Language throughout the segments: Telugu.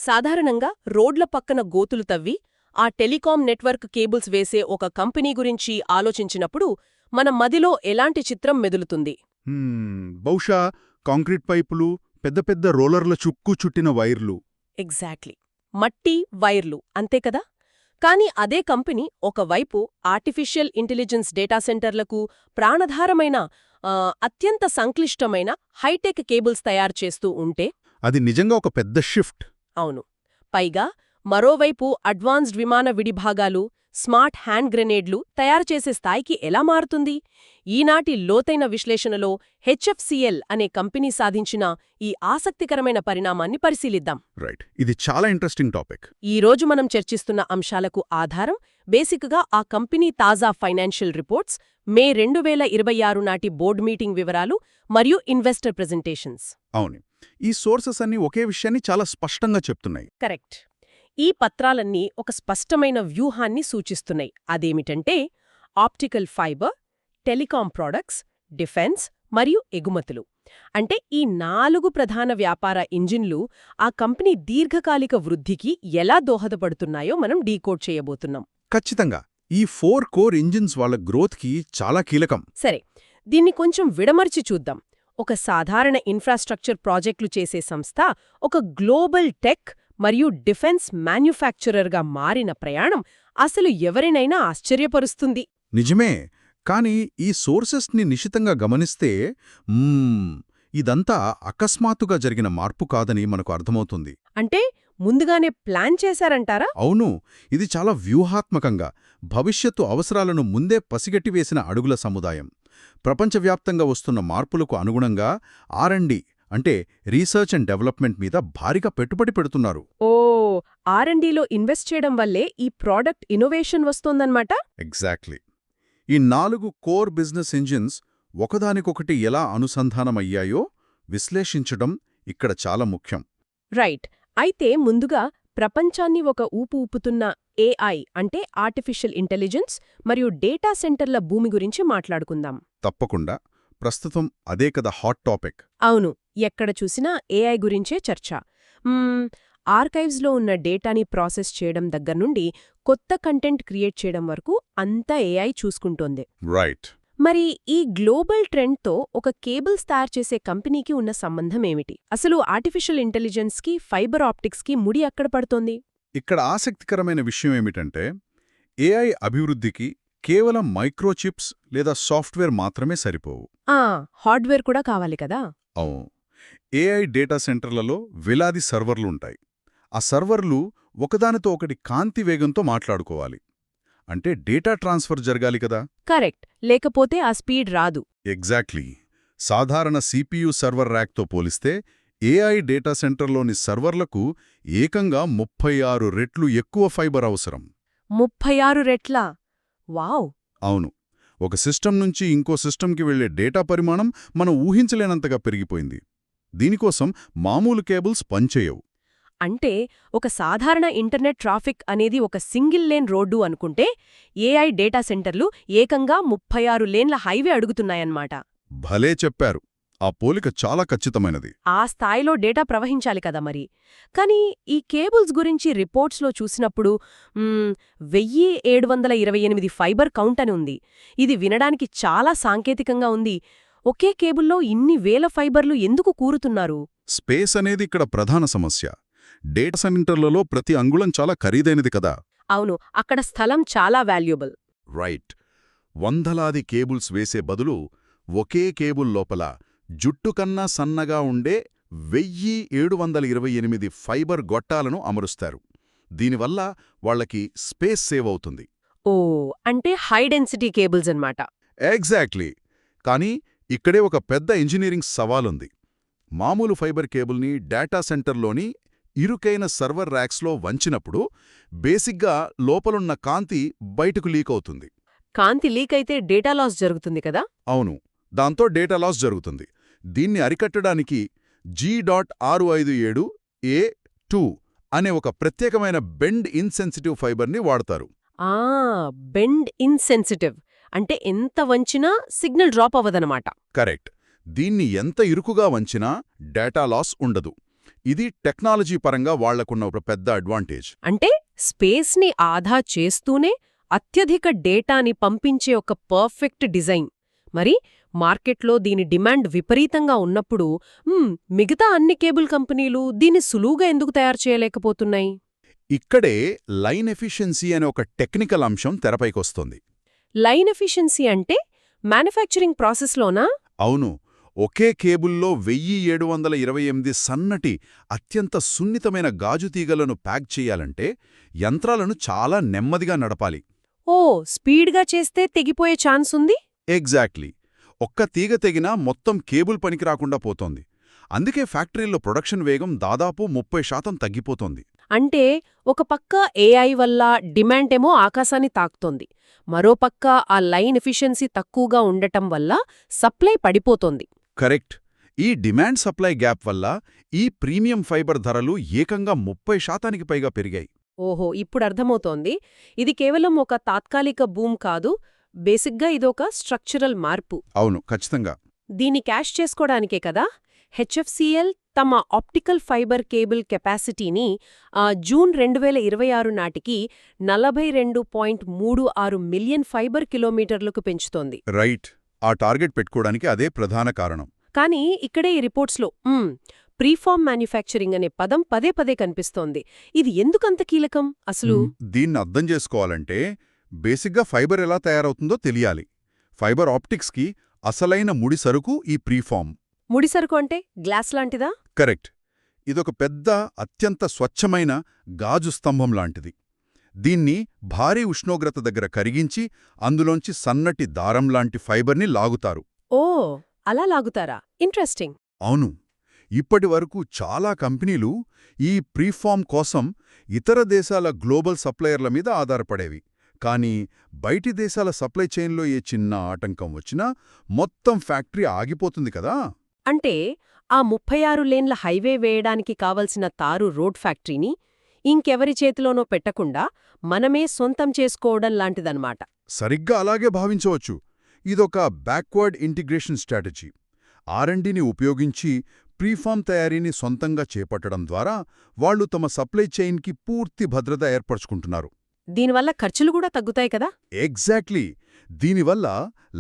సాధారణంగా రోడ్ల పక్కన గోతులు తవ్వి ఆ టెలికాం నెట్వర్క్ కేబుల్స్ వేసే ఒక కంపెనీ గురించి ఆలోచించినప్పుడు మన మదిలో ఎలాంటి చిత్రం మెదులుతుంది? బహుశా కాంక్రీట్ పైపులు, పెద్ద పెద్ద రోలర్ల చుట్టూ చుట్టిన వైర్లు. ఎగ్జాక్ట్లీ. మట్టి, వైర్లు అంతే కదా? కానీ అదే కంపెనీ ఒకవైపు ఆర్టిఫిషియల్ ఇంటెలిజెన్స్ డేటా సెంటర్లకు ప్రాణధారమైన అత్యంత సంక్లిష్టమైన హైటెక్ కేబుల్స్ తయారు చేస్తూ ఉంటే అది నిజంగా ఒక పెద్ద షిఫ్ట్. అవును. పైగా మరోవైపు అడ్వాన్స్డ్ విమాన విడిభాగాలు, స్మార్ట్ హ్యాండ్ గ్రెనేడ్లు తయారు చేసే స్థాయికి ఎలా మారుతుంది? ఈనాటి లోతైన విశ్లేషణలో హెచ్ఎఫ్సిఎల్ అనే కంపెనీ సాధించిన ఈ ఆసక్తికరమైన పరిణామాన్ని పరిశీలిద్దాం. రైట్, ఇది చాలా ఇంట్రెస్టింగ్ టాపిక్. ఈరోజు మనం చర్చిస్తున్న అంశాలకు ఆధారం బేసిక్గా ఆ కంపెనీ తాజా ఫైనాన్షియల్ రిపోర్ట్స్, మే 2026 నాటి బోర్డు మీటింగ్ వివరాలు మరియు ఇన్వెస్టర్ ప్రెజెంటేషన్స్. అవును, ఈ సోర్సెస్ అన్ని ఒకే విషయాన్ని చాలా స్పష్టంగా చెప్తున్నాయి. కరెక్ట్. ఈ పత్రాలన్నీ ఒక స్పష్టమైన వ్యూహాన్ని సూచిస్తున్నాయి. అదేమిటంటే optical fibre, telecom products, defence మరియు ఎగుమతులు. అంటే ఈ 4 ప్రధాన వ్యాపార ఇంజిన్లు ఆ కంపెనీ దీర్ఘకాలిక వృద్ధికి ఎలా దోహదపడుతున్నాయో మనం డీకోడ్ చేయబోతున్నాం. ఖచ్చితంగా ఈ 4 కోర్ ఇంజిన్స్ వాళ్ళ గ్రోత్కి చాలా కీలకం. సరే, దీన్ని కొంచెం విడమర్చి చూద్దాం. ఒక సాధారణ ఇన్ఫ్రాస్ట్రక్చర్ ప్రాజెక్టులు చేసే సంస్థ ఒక గ్లోబల్ టెక్ మరియు డిఫెన్స్ మ్యానుఫ్యాక్చరర్గా మారిన ప్రయాణం అసలు ఎవరినైనా ఆశ్చర్యపరుస్తుంది. నిజమే, కానీ ఈ సోర్సెస్ని నిశితంగా గమనిస్తే ఇదంతా అకస్మాత్తుగా జరిగిన మార్పు కాదని మనకు అర్థమవుతుంది. అంటే ముందుగానే ప్లాన్ చేశారంటారా? అవును, ఇది చాలా వ్యూహాత్మకంగా భవిష్యత్తు అవసరాలను ముందే పసిగట్టివేసిన అడుగుల సముదాయం. ప్రపంచవ్యాప్తంగా వస్తున్న మార్పులకు అనుగుణంగా R&D అంటే రీసెర్చ్ అండ్ డెవలప్మెంట్ మీద భారీగా పెట్టుబడి పెడుతున్నారు. ఓ, R&Dలో ఇన్వెస్ట్ చేయడం వల్లే ఈ ప్రోడక్ట్ ఇన్నోవేషన్ వస్తోందన్నమాట. ఎగ్జాక్ట్లీ. ఈ 4 కోర్ బిజినెస్ ఇంజిన్స్ ఒకదానికొకటి ఎలా అనుసంధానమయ్యాయో విశ్లేషించడం ఇక్కడ చాలా ముఖ్యం. రైట్. అయితే ముందుగా ప్రపంచాన్ని ఒక ఊపుతున్న AI అంటే ఆర్టిఫిషియల్ ఇంటెలిజెన్స్ మరియు డేటా సెంటర్ల భూమి గురించి మాట్లాడుకుందాం. తప్పకుండా. ప్రస్తుతం అదే కదా హాట్ టాపిక్. అవును, ఎక్కడ చూసినా AI గురించే చర్చ. ఆర్కైవ్స్లో ఉన్న డేటాని ప్రాసెస్ చేయడం దగ్గర్నుండి కొత్త కంటెంట్ క్రియేట్ చేయడం వరకు అంతా AI చూసుకుంటోంది. రైట్. మరి ఈ గ్లోబల్ ట్రెండ్తో ఒక కేబుల్స్ తయారు చేసే కంపెనీకి ఉన్న సంబంధం ఏమిటి? అసలు ఆర్టిఫిషియల్ ఇంటెలిజెన్స్కి, ఫైబర్ ఆప్టిక్స్కి ముడి ఎక్కడ పడుతోంది? ఇక్కడ ఆసక్తికరమైన విషయం ఏమిటంటే AI అభివృద్ధికి కేవలం మైక్రోచిప్స్ లేదా సాఫ్ట్వేర్ మాత్రమే సరిపోవు. హార్డ్వేర్ కూడా కావాలి కదా? అవును. AI డేటా సెంటర్లలో వేలాది సర్వర్లుంటాయి. ఆ సర్వర్లు ఒకదానితో ఒకటి కాంతి వేగంతో మాట్లాడుకోవాలి. అంటే డేటా ట్రాన్స్ఫర్ జరగాలి కదా. కరెక్ట్, లేకపోతే ఆ స్పీడ్ రాదు. ఎగ్జాక్ట్లీ. సాధారణ CPU సర్వర్ ర్యాక్తో పోలిస్తే AI డేటా సెంటర్లోని సర్వర్లకు ఏకంగా 36 రెట్లు ఎక్కువ ఫైబర్ అవసరం. 36 రెట్లా? వావ్! అవును. ఒక సిస్టమ్ నుంచి ఇంకో సిస్టమ్కి వెళ్లే డేటా పరిమాణం మనం ఊహించలేనంతగా పెరిగిపోయింది. దీనికోసం మామూలు కేబుల్స్ పనిచేయవు. అంటే ఒక సాధారణ ఇంటర్నెట్ ట్రాఫిక్ అనేది ఒక సింగిల్ లేన్ రోడ్డు అనుకుంటే AI డేటా సెంటర్లు ఏకంగా 36 లేన్ల హైవే అడుగుతున్నాయన్నమాట. భలే చెప్పారు. ఆ పోలిక చాలా ఖచ్చితమైనది. ఆ స్థాయిలో డేటా ప్రవహించాలి కదా మరి. కానీ ఈ కేబుల్స్ గురించి రిపోర్ట్స్లో చూసినప్పుడు 1728 ఫైబర్ కౌంట్ అని ఉంది. ఇది వినడానికి చాలా సాంకేతికంగా ఉంది. ఒకే కేబుల్లో ఇన్ని వేల ఫైబర్లు ఎందుకు కూరుతున్నారు? స్పేస్ అనేది ఇక్కడ ప్రధాన సమస్య. డేటా సెంటర్లలో ప్రతి అంగుళం చాలా ఖరీదైనది కదా. అవును, అక్కడ స్థలం చాలా వాల్యుబుల్. రైట్. వందలాది కేబుల్స్ వేసే బదులు ఒకే కేబుల్ లోపల జుట్టుకన్నా సన్నగా ఉండే 1728 ఫైబర్ గొట్టాలను అమరుస్తారు. దీనివల్ల వాళ్లకి స్పేస్ సేవ్ అవుతుంది. ఓ, అంటే హై డెన్సిటీ కేబుల్స్ అన్నమాట. ఎగ్జాక్ట్లీ. కానీ ఇక్కడే ఒక పెద్ద ఇంజనీరింగ్ సవాలుంది. మామూలు ఫైబర్ కేబుల్ని డేటా సెంటర్లోని ఇరుకైన సర్వర్ ర్యాక్స్లో వంచినప్పుడు బేసిక్గా లోపలున్న కాంతి బయటకు లీక్ అవుతుంది. కాంతి లీక్ అయితే డేటా లాస్ జరుగుతుంది కదా? అవును, దాంతో డేటా లాస్ జరుగుతుంది. దీన్ని అరికట్టడానికి G.657A2 అనే ఒక ప్రత్యేకమైన బెండ్ ఇన్సెన్సిటివ్ ఫైబర్ని వాడతారు. బెండ్ ఇన్సెన్సిటివ్ అంటే ఎంత వంచినా సిగ్నల్ డ్రాప్ అవ్వదనమాట. కరెక్ట్. దీన్ని ఎంత ఇరుకుగా వంచినా డేటా లాస్ ఉండదు. ఇది టెక్నాలజీ పరంగా వాళ్లకున్న ఒక పెద్ద అడ్వాంటేజ్. అంటే స్పేస్ని ఆదా చేస్తూనే అత్యధిక డేటాని పంపించే ఒక పర్ఫెక్ట్ డిజైన్. మరి మార్కెట్లో దీని డిమాండ్ విపరీతంగా ఉన్నప్పుడు మిగతా అన్ని కేబుల్ కంపెనీలు దీన్ని సులువుగా ఎందుకు తయారు చేయలేకపోతున్నాయి? ఇక్కడే లైన్ ఎఫిషియన్సీ అనే ఒక టెక్నికల్ అంశం తెరపైకొస్తుంది. లైన్ ఎఫిషియన్సీ అంటే మ్యానుఫ్యాక్చరింగ్ ప్రాసెస్లోనా? అవును. ఒకే కేబుల్లో 1728 సన్నటి అత్యంత సున్నితమైన గాజు తీగలను ప్యాక్ చెయ్యాలంటే యంత్రాలను చాలా నెమ్మదిగా నడపాలి. ఓ, స్పీడ్గా చేస్తే తెగిపోయే ఛాన్స్ ఉంది? ఎగ్జాక్ట్లీ. ఒక్క తీగ తెగినా మొత్తం కేబుల్ పనికిరాకుండా పోతోంది. అందుకే ఫ్యాక్టరీల్లో ప్రొడక్షన్ వేగం దాదాపు 30% తగ్గిపోతోంది. అంటే ఒక పక్క ఏఐ వల్ల డిమాండేమో ఆకాశాన్ని తాకుతోంది, మరోపక్క ఆ లైన్ ఎఫిషియన్సీ తక్కువగా ఉండటం వల్ల సప్లై పడిపోతోంది. కరెక్ట్. ఈ డిమాండ్ సప్లై గ్యాప్ వల్ల ఈ ప్రీమియం ఫైబర్ ధరలు ఏకంగా 30% పైగా పెరిగాయి. ఓహో, ఇప్పుడు అర్థమవుతోంది. ఇది కేవలం ఒక తాత్కాలిక బూమ్ కాదు, బేసిక్గా ఇదొక స్ట్రక్చరల్ మార్పు. అవును, ఖచ్చితంగా. దీన్ని క్యాష్ చేసుకోవడానికే కదా హెచ్ఎఫ్సిఎల్ తమ ఆప్టికల్ ఫైబర్ కేబుల్ కెపాసిటీని జూన్ 2026 నాటికి 42.36 మిలియన్ ఫైబర్ కిలోమీటర్లకు పెంచుతోంది. రైట్. ఆ టార్గెట్ పెట్టుకోవడానికి అదే ప్రధాన కారణం. కానీ ఇక్కడే ఈ రిపోర్ట్స్లో ప్రీఫార్మ్ మ్యానుఫ్యాక్చరింగ్ అనే పదం పదే పదే కనిపిస్తోంది. ఇది ఎందుకంత కీలకం అసలు? దీన్ని అర్థం చేసుకోవాలంటే బేసిక్గా ఫైబర్ ఎలా తయారవుతుందో తెలియాలి. ఫైబర్ ఆప్టిక్స్కి అసలైన ముడి సరుకు ఈ ప్రీఫార్మ్. ముడిసరుకు అంటే గ్లాస్ లాంటిదా? కరెక్ట్. ఇదొక పెద్ద అత్యంత స్వచ్ఛమైన గాజు స్తంభం లాంటిది. దీన్ని భారీ ఉష్ణోగ్రత దగ్గర కరిగించి అందులోంచి సన్నటి దారం లాంటి ఫైబర్ని లాగుతారు. ఓ, అలా లాగుతారా? ఇంట్రెస్టింగ్. అవును. ఇప్పటివరకు చాలా కంపెనీలు ఈ ప్రీఫార్మ్ కోసం ఇతర దేశాల గ్లోబల్ సప్లయర్ల మీద ఆధారపడేవి. కానీ బయటి దేశాల సప్లై చైన్లో ఏ చిన్న ఆటంకం వచ్చినా మొత్తం ఫ్యాక్టరీ ఆగిపోతుంది కదా. అంటే ఆ 36 లేన్ల హైవే వేయడానికి కావలసిన తారు రోడ్ ఫ్యాక్టరీని ఇంకెవరి చేతిలోనో పెట్టకుండా మనమే సొంతం చేసుకోవడం లాంటిదన్నమాట. సరిగ్గా అలాగే భావించవచ్చు. ఇదొక బ్యాక్వర్డ్ ఇంటిగ్రేషన్ స్ట్రాటజీ. R&Dని ఉపయోగించి ప్రీఫార్మ్ తయారీని సొంతంగా చేపట్టడం ద్వారా వాళ్లు తమ సప్లై చైన్కి పూర్తి భద్రత ఏర్పరచుకుంటున్నారు. దీనివల్ల ఖర్చులు కూడా తగ్గుతాయి కదా? ఎగ్జాక్ట్లీ. దీనివల్ల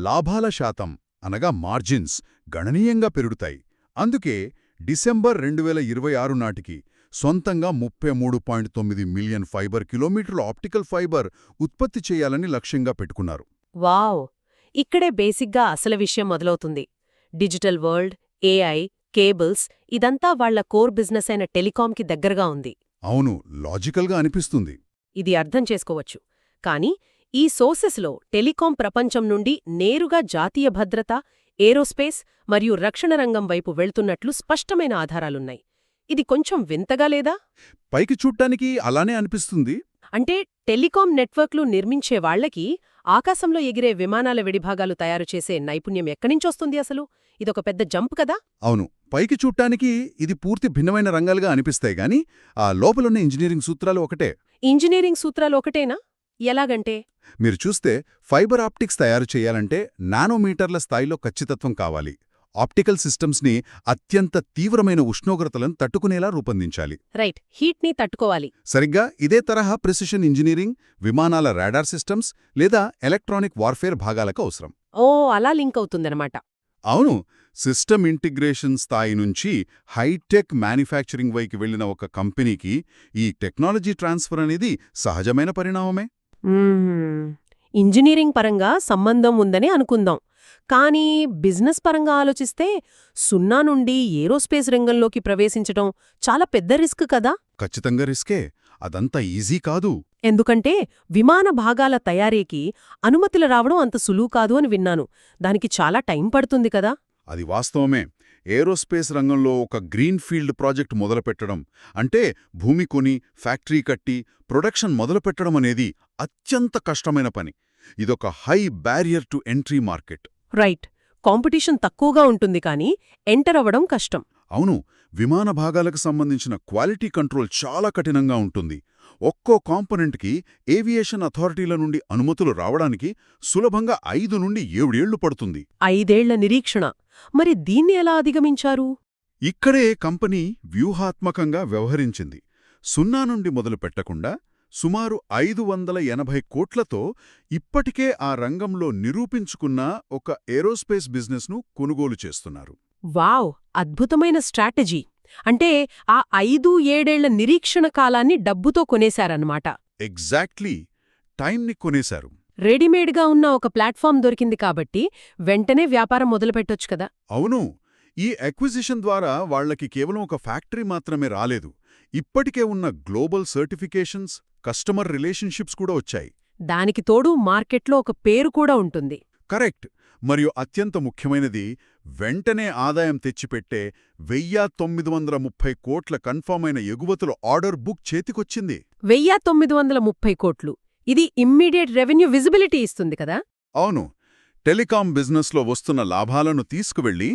లాభాల శాతం అనగా మార్జిన్స్ గణనీయంగా పెరుగుతాయి. అందుకే డిసెంబర్ 2026 నాటికి సొంతంగా 33.9 మిలియన్ ఫైబర్ కిలోమీటర్ల ఆప్టికల్ ఫైబర్ ఉత్పత్తి చేయాలని లక్ష్యంగా పెట్టుకున్నారు. వావ్! ఇక్కడే బేసిక్గా అసలు విషయం మొదలవుతుంది. డిజిటల్ వరల్డ్, ఏఐ, కేబుల్స్ ఇదంతా వాళ్ల కోర్ బిజినెస్ అయిన టెలికాంకి దగ్గరగా ఉంది. అవును, లాజికల్గా అనిపిస్తుంది. ఇది అర్థం చేసుకోవచ్చు. కానీ ఈ సోర్సెస్లో టెలికాం ప్రపంచం నుండి నేరుగా జాతీయ భద్రత, ఏరోస్పేస్ మరియు రక్షణ రంగం వైపు వెళ్తున్నట్లు స్పష్టమైన ఆధారాలున్నాయి. ఇది కొంచెం వింతగా లేదా? పైకి చూడ్డానికి అలానే అనిపిస్తుంది. అంటే టెలికాం నెట్వర్క్లు నిర్మించే వాళ్లకి ఆకాశంలో ఎగిరే విమానాల విడిభాగాలు తయారు చేసే నైపుణ్యం ఎక్కడినుంచొస్తుంది అసలు? ఇదొక పెద్ద జంప్ కదా? అవును, పైకి చూడ్డానికి ఇది పూర్తి భిన్నమైన రంగాలుగా అనిపిస్తాయి గాని ఆ లోపలున్న ఇంజనీరింగ్ సూత్రాలు ఒకటే. ఇంజనీరింగ్ సూత్రాలు ఒకటేనా? ఎలాగంటే? మీరు చూస్తే ఫైబర్ ఆప్టిక్స్ తయారు చేయాలంటే నానోమీటర్ల స్థాయిలో ఖచ్చితత్వం కావాలి. ఆప్టికల్ సిస్టమ్స్ని అత్యంత తీవ్రమైన ఉష్ణోగ్రతలను తట్టుకునేలా రూపొందించాలి. రైట్, హీట్ని తట్టుకోవాలి. సరిగ్గా ఇదే తరహా ప్రిసిషన్ ఇంజనీరింగ్ విమానాల రాడార్ సిస్టమ్స్ లేదా ఎలక్ట్రానిక్ వార్ఫేర్ భాగాలకు అవసరం. ఓ, అలా లింక్ అవుతుందన్నమాట. అవును. సిస్టమ్ ఇంటిగ్రేషన్ స్థాయి నుంచి హైటెక్ మ్యానుఫ్యాక్చరింగ్ వైకి వెళ్లిన ఒక కంపెనీకి ఈ టెక్నాలజీ ట్రాన్స్ఫర్ అనేది సహజమైన పరిణామమే. ఇంజనీరింగ్ పరంగా సంబంధం ఉందని అనుకుందాం. కానీ బిజినెస్ పరంగా ఆలోచిస్తే 0 నుండి ఏరోస్పేస్ రంగంలోకి ప్రవేశించడం చాలా పెద్ద రిస్క్ కదా? ఖచ్చితంగా రిస్కే. అదంతా ఈజీ కాదు. ఎందుకంటే విమాన భాగాల తయారీకి అనుమతులు రావడం అంత సులువు కాదు అని విన్నాను. దానికి చాలా టైం పడుతుంది కదా? అది వాస్తవమే. ఏరోస్పేస్ రంగంలో ఒక గ్రీన్ఫీల్డ్ ప్రాజెక్ట్ మొదలుపెట్టడం అంటే భూమి కొని, ఫ్యాక్టరీ కట్టి, ప్రొడక్షన్ మొదలుపెట్టడం అనేది అత్యంత కష్టమైన పని. ఇదొక high barrier to entry market. Right, competition తక్కువగా ఉంటుంది కానీ ఎంటర్ అవ్వడం కష్టం. అవును, విమాన భాగాలకు సంబంధించిన క్వాలిటీ కంట్రోల్ చాలా కఠినంగా ఉంటుంది. ఒక్కో కాంపోనెంట్కి ఏవియేషన్ అథారిటీల నుండి అనుమతులు రావడానికి సులభంగా 5 నుండి 7 ఏళ్లు పడుతుంది. 5 ఏళ్ల నిరీక్షణ. మరి దీన్ని ఎలా అధిగమించారు? ఇక్కడే కంపెనీ వ్యూహాత్మకంగా వ్యవహరించింది. 0 నుండి మొదలు పెట్టకుండా సుమారు 580 కోట్లతో ఇప్పటికే ఆ రంగంలో నిరూపించుకున్న ఒక ఏరోస్పేస్ బిజినెస్ను కొనుగోలు చేస్తున్నారు. వావ్, అద్భుతమైన స్ట్రాటజీ. అంటే ఆ 5-7 నిరీక్షణ కాలాన్ని డబ్బుతో కొనేశారన్నమాట. ఎగ్జాక్ట్లీ, టైంని కొనేశారు. రెడీమేడ్గా ఉన్న ఒక ప్లాట్ఫామ్ దొరికింది కాబట్టి వెంటనే వ్యాపారం మొదలుపెట్టొచ్చు కదా. అవును, ఈ అక్విజిషన్ ద్వారా వాళ్లకి కేవలం ఒక ఫ్యాక్టరీ మాత్రమే రాలేదు. ఇప్పటికే ఉన్న గ్లోబల్ సర్టిఫికేషన్స్, కస్టమర్ రిలేషన్షిప్స్ కూడా వచ్చాయి. దానికి తోడు మార్కెట్లో ఒక పేరు కూడా ఉంటుంది. కరెక్ట్. మరియు అత్యంత ముఖ్యమైనది, వెంటనే ఆదాయం తెచ్చిపెట్టే 1930 కోట్ల కన్ఫర్మ్ అయిన ఎగుమతుల ఆర్డర్ బుక్ చేతికొచ్చింది. 1930 కోట్లు. ఇది ఇమ్మీడియట్ రెవెన్యూ విజిబిలిటీ ఇస్తుంది కదా. అవును, టెలికాం బిజినెస్లో వస్తున్న లాభాలను తీసుకువెళ్లి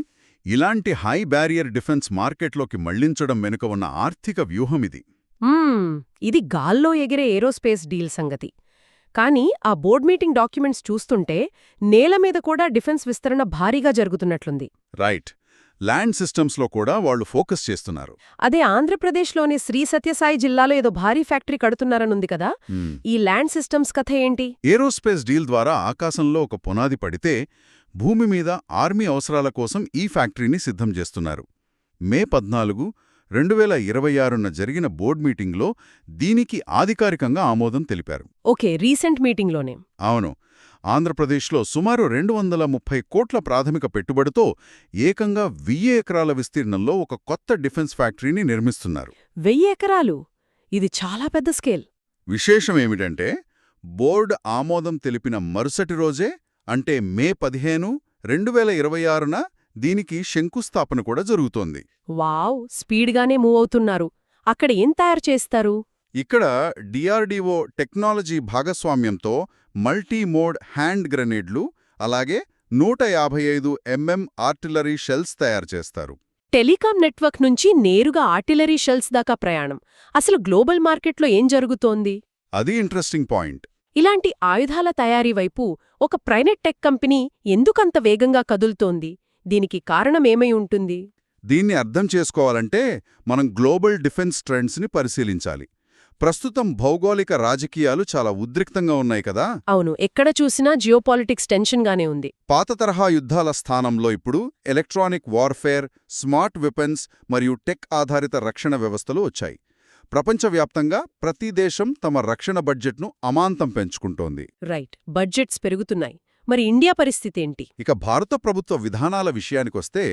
ఇలాంటి హై బ్యారియర్ డిఫెన్స్ మార్కెట్లోకి మళ్లించడం వెనుక ఉన్న ఆర్థిక వ్యూహమిది. ఇది గాల్లో ఎగిరే ఏరోస్పేస్ డీల్ సంగతి. కానీ ఆ బోర్డ్ మీటింగ్ డాక్యుమెంట్స్ చూస్తుంటే నేల మీద కూడా డిఫెన్స్ విస్తరణ భారీగా జరుగుతున్నట్లుంది. రైట్. ల్యాండ్ సిస్టమ్స్లో కూడా వాళ్లు ఫోకస్ చేస్తున్నారు. అదే ఆంధ్రప్రదేశ్లోని శ్రీ సత్యసాయి జిల్లాలో ఏదో భారీ ఫ్యాక్టరీ కడుతున్నారనుంది కదా. ఈ ల్యాండ్ సిస్టమ్స్ కథ ఏంటి? ఏరోస్పేస్ డీల్ ద్వారా ఆకాశంలో ఒక పునాది పడితే భూమి మీద ఆర్మీ అవసరాల కోసం ఈ ఫ్యాక్టరీని సిద్ధం చేస్తున్నారు. మే 14, 2026న జరిగిన బోర్డ్ మీటింగ్లో దీనికి అధికారికంగా ఆమోదం తెలిపారు. ఓకే, రీసెంట్ మీటింగ్లోనే. అవును. ఆంధ్రప్రదేశ్లో సుమారు 230 కోట్ల ప్రాథమిక పెట్టుబడితో ఏకంగా 1000 ఎకరాల విస్తీర్ణంలో ఒక కొత్త డిఫెన్స్ ఫ్యాక్టరీని నిర్మిస్తున్నారు. 1000 ఎకరాలు? ఇది చాలా పెద్ద స్కేల్. విశేషమేమిటంటే బోర్డు ఆమోదం తెలిపిన మరుసటి రోజే, అంటే మే 15, 2026న దీనికి శంకుస్థాపన కూడా జరుగుతోంది. వావ్, స్పీడ్గానే మూవ్ అవుతున్నారు. అక్కడ ఏం తయారు చేస్తారు? ఇక్కడ డిఆర్డీఓ టెక్నాలజీ భాగస్వామ్యంతో మల్టీ మోడ్ హ్యాండ్ గ్రెనేడ్లు, అలాగే 155 ఆర్టిలరీ షెల్స్ తయారు చేస్తారు. టెలికాం నెట్వర్క్ నుంచి నేరుగా ఆర్టిలరీ షెల్స్ దాకా ప్రయాణం. అసలు గ్లోబల్ మార్కెట్లో ఏం జరుగుతోంది? అది ఇంట్రెస్టింగ్ పాయింట్. ఇలాంటి ఆయుధాల తయారీ వైపు ఒక ప్రైవేట్ టెక్ కంపెనీ ఎందుకంత వేగంగా కదులుతోంది? దీనికి కారణమేమై ఉంటుంది? దీన్ని అర్థం చేసుకోవాలంటే మనం గ్లోబల్ డిఫెన్స్ ట్రెండ్స్ని పరిశీలించాలి. ప్రస్తుతం భౌగోళిక రాజకీయాలు చాలా ఉద్రిక్తంగా ఉన్నాయి కదా. అవును, ఎక్కడ చూసినా జియోపాలిటిక్స్ టెన్షన్గానే ఉంది. పాత తరహా యుద్ధాల స్థానంలో ఇప్పుడు ఎలక్ట్రానిక్ వార్ఫేర్, స్మార్ట్ వెపన్స్ మరియు టెక్ ఆధారిత రక్షణ వ్యవస్థలు వచ్చాయి. ప్రపంచవ్యాప్తంగా ప్రతి దేశం తమ రక్షణ బడ్జెట్ను అమాంతం పెంచుకుంటోంది. రైట్, బడ్జెట్స్ పెరుగుతున్నాయి. మరి ఇండియా పరిస్థితేంటి? ఇక భారత ప్రభుత్వ విధానాల విషయానికొస్తే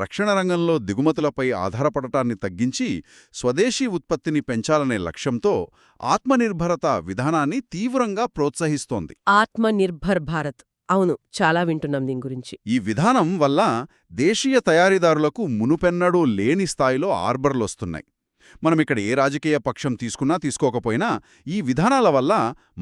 రక్షణ రంగంలో దిగుమతులపై ఆధారపడటాన్ని తగ్గించి స్వదేశీ ఉత్పత్తిని పెంచాలనే లక్ష్యంతో ఆత్మనిర్భరత విధానాన్ని తీవ్రంగా ప్రోత్సహిస్తోంది. ఆత్మనిర్భర్ భారత్. అవును, చాలా వింటున్నాం దీని గురించి. ఈ విధానం వల్ల దేశీయ తయారీదారులకు మునుపెన్నడూ లేని స్థాయిలో ఆర్డర్లొస్తున్నాయి. మనమిక్కడ ఏ రాజకీయ పక్షం తీసుకున్నా తీసుకోకపోయినా ఈ విధానాల వల్ల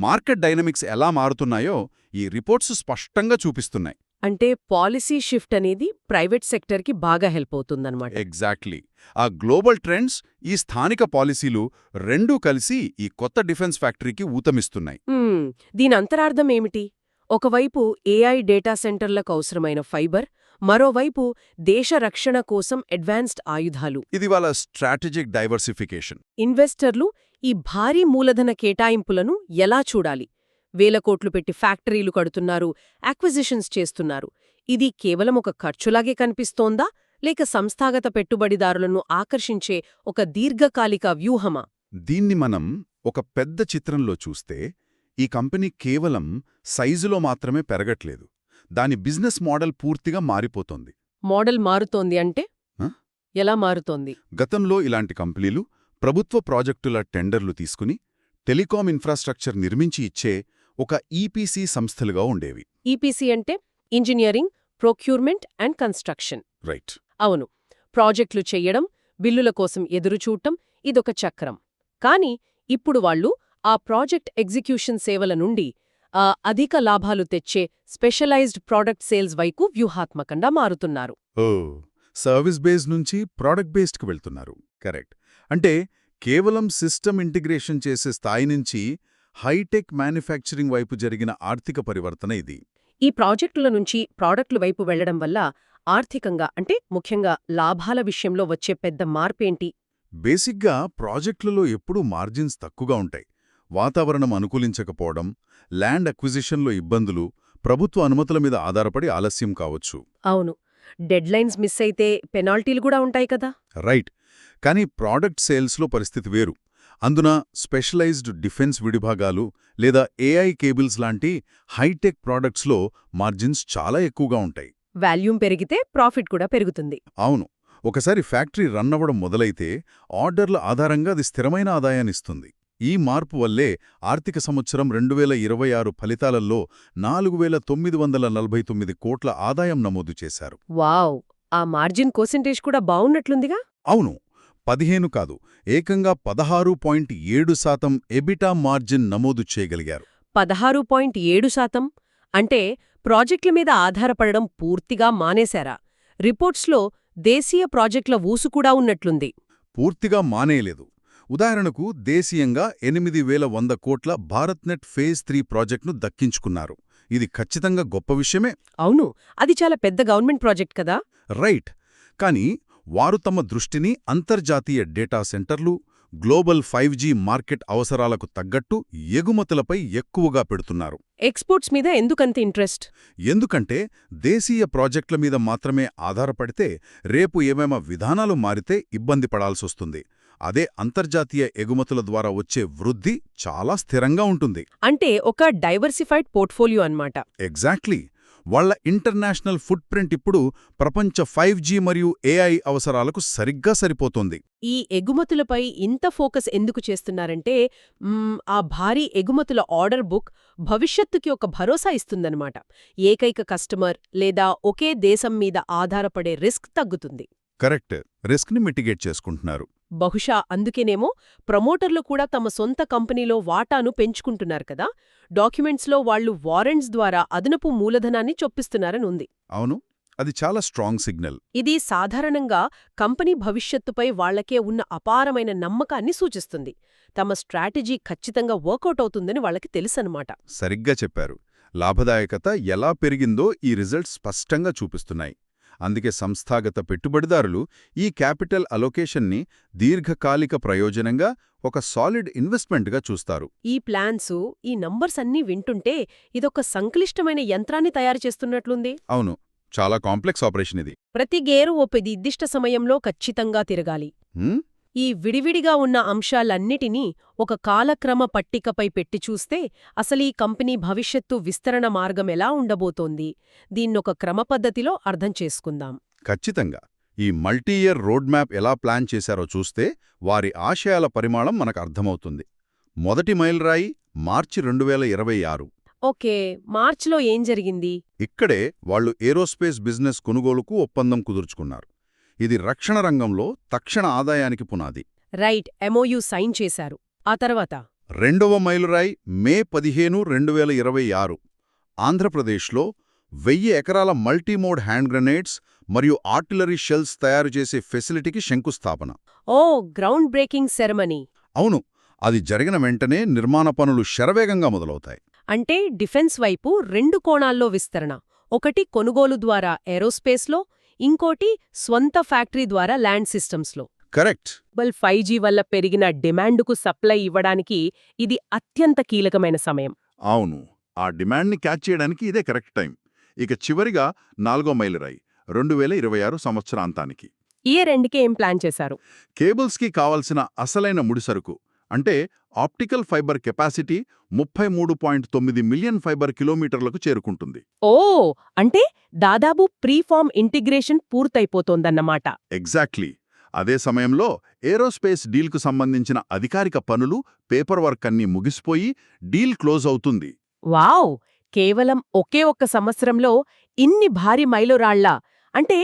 మార్కెట్ డైనమిక్స్ ఎలా మారుతున్నాయో ఈ రిపోర్ట్స్ స్పష్టంగా చూపిస్తున్నాయి. అంటే పాలసీ షిఫ్ట్ అనేది ప్రైవేట్ సెక్టర్కి బాగా హెల్ప్ అవుతుందన్నమాట. ఎగ్జాక్ట్లీ. ఆ గ్లోబల్ ట్రెండ్స్, ఈ స్థానిక పాలసీలు రెండూ కలిసి ఈ కొత్త డిఫెన్స్ ఫ్యాక్టరీకి ఊతమిస్తున్నాయి. దీని అంతరార్థం ఏమిటి? ఒకవైపు ఏఐ డేటా సెంటర్లకు అవసరమైన ఫైబర్, మరోవైపు దేశ రక్షణ కోసం అడ్వాన్స్డ్ ఆయుధాలు. ఇది వాళ్ళ స్ట్రాటజిక్ డైవర్సిఫికేషన్. ఇన్వెస్టర్లు ఈ భారీ మూలధన కేటాయింపులను ఎలా చూడాలి? 1000 కోట్లు పెట్టి ఫ్యాక్టరీలు కడుతున్నారు, అక్విజిషన్స్ చేస్తున్నారు. ఇది కేవలం ఒక ఖర్చులాగే కనిపిస్తోందా, లేక సంస్థాగత పెట్టుబడిదారులను ఆకర్షించే ఒక దీర్ఘకాలిక వ్యూహమా? దీన్ని మనం ఒక పెద్ద చిత్రంలో చూస్తే ఈ కంపెనీ కేవలం సైజులో మాత్రమే పెరగట్లేదు. దాని బిజినెస్ మోడల్ పూర్తిగా మారిపోతోంది. మోడల్ మారుతోంది అంటే ఎలా మారుతోంది? గతంలో ఇలాంటి కంపెనీలు ప్రభుత్వ ప్రాజెక్టుల టెండర్లు తీసుకుని టెలికాం ఇన్ఫ్రాస్ట్రక్చర్ నిర్మించి ఇచ్చే ఒక ఈపీసీ సంస్థలుగా ఉండేవి. ఈపీసీ అంటే engineering, procurement and construction. Right. అవును, ప్రాజెక్టులు చెయ్యడం, బిల్లుల కోసం ఎదురుచూడటం, ఇదొక చక్రం. కాని ఇప్పుడు వాళ్ళు ఆ ప్రాజెక్ట్ ఎగ్జిక్యూషన్ సేవల నుండి అధిక లాభాలు తెచ్చే స్పెషలైజ్డ్ ప్రాడక్ట్ సేల్స్ వైపు వ్యూహాత్మకంగా మారుతున్నారు. సర్వీస్ బేస్డ్ నుంచి ప్రాడక్ట్ బేస్డ్కి వెళ్తున్నారు. కరెక్ట్. అంటే కేవలం సిస్టమ్ ఇంటిగ్రేషన్ చేసే స్థాయి నుంచి హైటెక్ మ్యానుఫ్యాక్చరింగ్ వైపు జరిగిన ఆర్థిక పరివర్తన ఇది. ఈ ప్రాజెక్టుల నుంచి ప్రాడక్టుల వైపు వెళ్లడం వల్ల ఆర్థికంగా అంటే ముఖ్యంగా లాభాల విషయంలో వచ్చే పెద్ద మార్పేంటి? బేసిక్గా ప్రాజెక్టులలో ఎప్పుడూ మార్జిన్స్ తక్కువగా ఉంటాయి. వాతావరణం అనుకూలించకపోవడం, ల్యాండ్ అక్విజిషన్లో ఇబ్బందులు, ప్రభుత్వ అనుమతుల మీద ఆధారపడి ఆలస్యం కావచ్చు. అవును. డెడ్లైన్స్ మిస్ అయితే పెనాల్టీలు కూడా ఉంటాయి కదా? రైట్. కానీ ప్రాడక్ట్ సేల్స్లో పరిస్థితి వేరు. అందున స్పెషలైజ్డ్ డిఫెన్స్ విడిభాగాలు లేదా ఏఐ కేబుల్స్ లాంటి హైటెక్ ప్రాడక్ట్స్లో మార్జిన్స్ చాలా ఎక్కువగా ఉంటాయి. వాల్యూమ్ పెరిగితే ప్రాఫిట్ కూడా పెరుగుతుంది. అవును. ఒకసారి ఫ్యాక్టరీ రన్ అవ్వడం మొదలైతే ఆర్డర్ల ఆధారంగా అది స్థిరమైన ఆదాయాన్నిస్తుంది. ఈ మార్పు వల్లే ఆర్థిక సంవత్సరం 2026 ఫలితాలలో 4,949 కోట్ల ఆదాయం నమోదు చేశారు. వావ్! ఆ మార్జిన్ పర్సెంటేజ్ కూడా బావున్నట్లుందిగా? అవును. 15 కాదు, ఏకంగా 16.7% ఎబిటా మార్జిన్ నమోదు చేయగలిగారు. 16.7%? అంటే ప్రాజెక్టుల మీద ఆధారపడడం పూర్తిగా మానేశారా? రిపోర్ట్స్లో దేశీయ ప్రాజెక్టుల ఊసు కూడా ఉన్నట్లుంది. పూర్తిగా మానేయలేదు. ఉదాహరణకు దేశీయంగా 8,100 కోట్ల భారత్నెట్ ఫేజ్ 3 ప్రాజెక్టును దక్కించుకున్నారు. ఇది ఖచ్చితంగా గొప్ప విషయమే. అవును. అది చాలా పెద్ద గవర్నమెంట్ ప్రాజెక్ట్ కదా? రైట్. కానీ వారు తమ దృష్టిని అంతర్జాతీయ డేటా సెంటర్లు, గ్లోబల్ 5G మార్కెట్ అవసరాలకు తగ్గట్టు ఎగుమతులపై ఎక్కువగా పెడుతున్నారు. ఎక్స్పోర్ట్స్ మీద ఎందుకంత ఇంట్రెస్ట్? ఎందుకంటే దేశీయ ప్రాజెక్టుల మీద మాత్రమే ఆధారపడితే రేపు ఏమేమా విధానాలు మారితే ఇబ్బంది పడాల్సొస్తుంది. అదే అంతర్జాతీయ ఎగుమతుల ద్వారా వచ్చే వృద్ధి చాలా స్థిరంగా ఉంటుంది. అంటే ఒక డైవర్సిఫైడ్ పోర్ట్ఫోలియో అన్నమాట. ఎగ్జాక్ట్లీ. వాళ్ల ఇంటర్నేషనల్ ఫుట్ ప్రింట్ ఇప్పుడు ప్రపంచ 5G మరియు AI అవసరాలకు సరిగ్గా సరిపోతోంది. ఈ ఎగుమతులపై ఇంత ఫోకస్ ఎందుకు చేస్తున్నారంటే ఆ భారీ ఎగుమతుల ఆర్డర్ బుక్ భవిష్యత్తుకి ఒక భరోసా ఇస్తుందన్నమాట. ఏకైక కస్టమర్ లేదా ఒకే దేశం మీద ఆధారపడే రిస్క్ తగ్గుతుంది. కరెక్ట్. రిస్క్ని మిటిగేట్ చేసుకుంటున్నారు. బహుశా అందుకేనేమో ప్రమోటర్లు కూడా తమ సొంత కంపెనీలో వాటాను పెంచుకుంటున్నారు కదా? డాక్యుమెంట్స్లో వాళ్లు వారెంట్స్ ద్వారా అదనపు మూలధనాన్ని చొప్పిస్తున్నారని ఉంది. అవును. అది చాలా స్ట్రాంగ్ సిగ్నల్. ఇది సాధారణంగా కంపెనీ భవిష్యత్తుపై వాళ్లకే ఉన్న అపారమైన నమ్మకాన్ని సూచిస్తుంది. తమ స్ట్రాటజీ ఖచ్చితంగా వర్కౌట్ అవుతుందని వాళ్లకి తెలుసన్నమాట. సరిగ్గా చెప్పారు. లాభదాయకత ఎలా పెరిగిందో ఈ రిజల్ట్స్ స్పష్టంగా చూపిస్తున్నాయి. అందుకే సంస్థాగత పెట్టుబడిదారులు ఈ క్యాపిటల్ అలొకేషన్ని దీర్ఘకాలిక ప్రయోజనంగా ఒక సాలిడ్ ఇన్వెస్ట్మెంట్గా చూస్తారు. ఈ ప్లాన్సు, ఈ నంబర్స్ అన్నీ వింటుంటే ఇదొక సంక్లిష్టమైన యంత్రాన్ని తయారు చేస్తున్నట్లుంది. అవును. చాలా కాంప్లెక్స్ ఆపరేషన్ ఇది. ప్రతి గేరు ఓ నిర్దిష్ట సమయంలో ఖచ్చితంగా తిరగాలి. ఈ విడివిడిగా ఉన్న అంశాలన్నిటినీ ఒక కాలక్రమ పట్టికపై పెట్టి చూస్తే అసలీ కంపెనీ భవిష్యత్తు విస్తరణ మార్గం ఎలా ఉండబోతోంది, దీన్నొక క్రమపద్ధతిలో అర్థం చేసుకుందాం. ఖచ్చితంగా. ఈ మల్టీఇయర్ రోడ్ మ్యాప్ ఎలా ప్లాన్ చేశారో చూస్తే వారి ఆశయాల పరిమాణం మనకు అర్థమవుతుంది. మొదటి మైలురాయి మార్చి 2026. ఓకే, మార్చిలో ఏం జరిగింది? ఇక్కడే వాళ్లు ఏరోస్పేస్ బిజినెస్ కొనుగోలుకు ఒప్పందం కుదుర్చుకున్నారు. ఇది రక్షణ రంగంలో తక్షణ ఆదాయానికి పునాది. రైట్. MOU సైన్ చేశారు. ఆ తర్వాత రెండవ మైలురాయి మే 15, 2026. ఆంధ్రప్రదేశ్లో 1000 ఎకరాల మల్టీమోడ్ హ్యాండ్ గ్రెనేడ్స్ మరియు ఆర్టిలరీ షెల్స్ తయారు చేసే ఫెసిలిటీకి శంకుస్థాపన. ఓ, గ్రౌండ్ బ్రేకింగ్ సెరమనీ. అవును. అది జరిగిన వెంటనే నిర్మాణ పనులు శరవేగంగా మొదలవుతాయి. అంటే డిఫెన్స్ వైపు 2 కోణాల్లో విస్తరణ. ఒకటి కొనుగోలు ద్వారా ఏరోస్పేస్లో, ఇంకోటి స్వంత ఫ్యాక్టరీ ద్వారా ల్యాండ్ సిస్టమ్స్లో. కరెక్ట్. 5G వల్ల పెరిగిన డిమాండుకు సప్లై ఇవ్వడానికి ఇది అత్యంత కీలకమైన సమయం. అవును. ఆ డిమాండ్ని క్యాచ్ చేయడానికి ఇదే కరెక్ట్ టైం. ఇక చివరిగా 4వ మైలురాయి 2026 సంవత్సరాంతానికి. ఇయర్ ఎండ్కి ఏం ప్లాన్ చేశారు? కేబుల్స్కి కావాల్సిన అసలైన ముడిసరుకు అంటే optical fibre capacity 33.9 million fibre కిలోమీటర్లకు చేరుకుంటుంది. ఓ, అంటే దాదాపు ప్రీఫార్మ్ ఇంటిగ్రేషన్ పూర్తయిపోతోందన్నమాట. ఎగ్జాక్ట్లీ. అదే సమయంలో ఏరోస్పేస్ డీల్కు సంబంధించిన అధికారిక పనులు, పేపర్ వర్క్ అన్నీ ముగిసిపోయి డీల్ క్లోజ్ అవుతుంది. వావ్! కేవలం ఒకే ఒక్క సంవత్సరంలో ఇన్ని భారీ మైలురాళ్లా? అంటే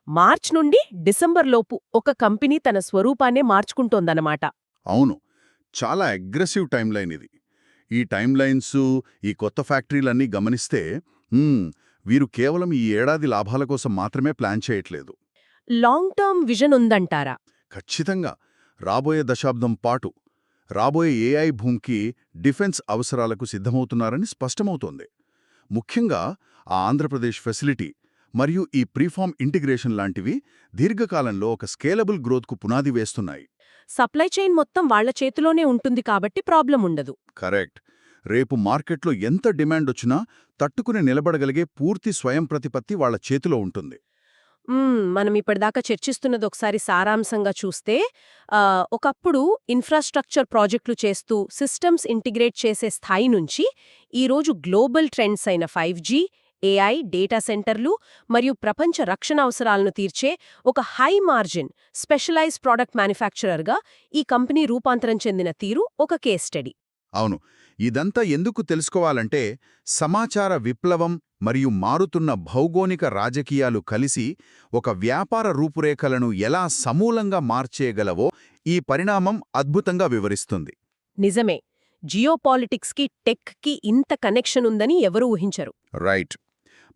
మార్చ్ నుండి డిసెంబర్లోపు ఒక కంపెనీ తన స్వరూపాన్నే మార్చుకుంటోందన్నమాట. అవును. చాలా అగ్రెసివ్ టైమ్లైన్ ఇది. ఈ టైమ్లైన్స్, ఈ కొత్త ఫ్యాక్టరీలన్నీ గమనిస్తే వీరు కేవలం ఈ ఏడాది లాభాల కోసం మాత్రమే ప్లాన్ చేయట్లేదు. లాంగ్ టర్మ్ విజన్ ఉందంటారా? ఖచ్చితంగా. రాబోయే దశాబ్దం పాటు రాబోయే ఏఐ భూమికి డిఫెన్స్ అవసరాలకు సిద్ధమవుతున్నారని స్పష్టమవుతోంది. ముఖ్యంగా ఆ ఆంధ్రప్రదేశ్ ఫెసిలిటీ మరియు ఈ ప్రీఫార్మ్ ఇంటిగ్రేషన్ లాంటివి దీర్ఘకాలంలో ఒక స్కేలబుల్ గ్రోత్కు పునాది వేస్తున్నాయి. సప్లై చైన్ మొత్తం వాళ్ల చేతిలోనే ఉంటుంది కాబట్టి ప్రాబ్లం ఉండదు. కరెక్ట్. రేపు మార్కెట్లో ఎంత డిమాండొచ్చినా తట్టుకుని నిలబడగలిగే పూర్తి స్వయం ప్రతిపత్తి వాళ్ల చేతిలో ఉంటుంది. మనం ఇప్పటిదాకా చర్చిస్తున్నది ఒకసారి సారాంశంగా చూస్తే ఒకప్పుడు ఇన్ఫ్రాస్ట్రక్చర్ ప్రాజెక్టులు చేస్తూ సిస్టమ్స్ ఇంటిగ్రేట్ చేసే స్థాయి నుంచి ఈరోజు గ్లోబల్ ట్రెండ్స్ అయిన 5G, AI, డేటా సెంటర్లు మరియు ప్రపంచ రక్షణ అవసరాలను తీర్చే ఒక హై మార్జిన్ స్పెషలైజ్ ప్రోడక్ట్ మ్యానుఫ్యాక్చరర్గా ఈ కంపెనీ రూపాంతరం చెందిన తీరు ఒక కేస్ స్టడీ. అవును. ఇదంతా ఎందుకు తెలుసుకోవాలంటే సమాచార విప్లవం మరియు మారుతున్న భౌగోళిక రాజకీయాలు కలిసి ఒక వ్యాపార రూపురేఖలను ఎలా సమూలంగా మార్చేయగలవో ఈ పరిణామం అద్భుతంగా వివరిస్తుంది. నిజమే. జియోపాలిటిక్స్కి టెక్కి ఇంత కనెక్షన్ ఉందని ఎవరూ ఊహించరు. రైట్.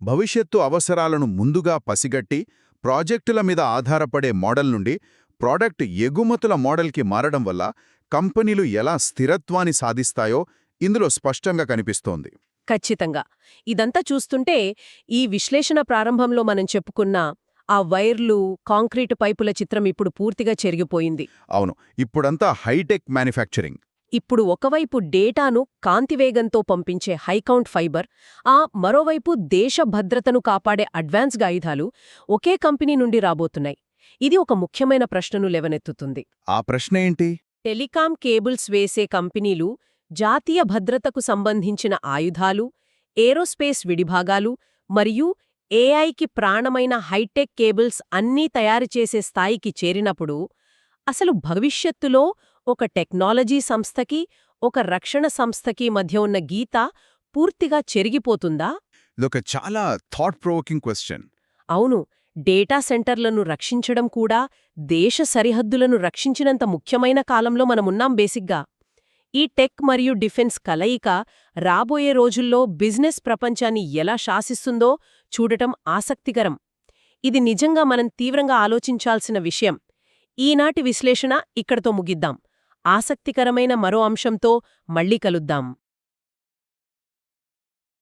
భవిష్యత్తు అవసరాలను ముందుగా పసిగట్టి ప్రాజెక్టుల మీద ఆధారపడే మోడల్ నుండి ప్రోడక్ట్ ఎగుమతుల మోడల్కి మారడం వల్ల కంపెనీలు ఎలా స్థిరత్వాన్ని సాధిస్తాయో ఇందులో స్పష్టంగా కనిపిస్తోంది. ఖచ్చితంగా. ఇదంతా చూస్తుంటే ఈ విశ్లేషణ ప్రారంభంలో మనం చెప్పుకున్న ఆ వైర్లు, కాంక్రీటు పైపుల చిత్రం ఇప్పుడు పూర్తిగా చెరిగిపోయింది. అవును. ఇప్పుడంతా హైటెక్ మ్యానుఫ్యాక్చరింగ్. ఇప్పుడు ఒకవైపు డేటాను కాంతివేగంతో పంపించే హైకౌంట్ ఫైబర్, మరోవైపు దేశ భద్రతను కాపాడే అడ్వాన్స్డ్ ఆయుధాలు ఒకే కంపెనీ నుండి రాబోతున్నాయి. ఇది ఒక ముఖ్యమైన ప్రశ్నను లేవనెత్తుతుంది. ఆ ప్రశ్న ఏంటి? టెలికాం కేబుల్స్ వేసే కంపెనీలు జాతీయ భద్రతకు సంబంధించిన ఆయుధాలు, ఏరోస్పేస్ విడిభాగాలు మరియు ఏఐకి ప్రాణమైన హైటెక్ కేబుల్స్ అన్నీ తయారుచేసే స్థాయికి చేరినప్పుడు అసలు భవిష్యత్తులో ఒక టెక్నాలజీ సంస్థకి, ఒక రక్షణ సంస్థకి మధ్య ఉన్న గీత పూర్తిగా చెరిగిపోతుందా? ఇదొక చాలా థాట్ ప్రొవోకింగ్ క్వశ్చన్. అవును. డేటా సెంటర్లను రక్షించడం కూడా దేశ సరిహద్దులను రక్షించినంత ముఖ్యమైన కాలంలో మనమున్నాం బేసిగ్గా. ఈ టెక్ మరియు డిఫెన్స్ కలయిక రాబోయే రోజుల్లో బిజినెస్ ప్రపంచాన్ని ఎలా శాసిస్తుందో చూడటం ఆసక్తికరం. ఇది నిజంగా మనం తీవ్రంగా ఆలోచించాల్సిన విషయం. ఈనాటి విశ్లేషణ ఇక్కడతో ముగిద్దాం. ఆసక్తికరమైన మరో అంశంతో మళ్ళీ కలుద్దాం.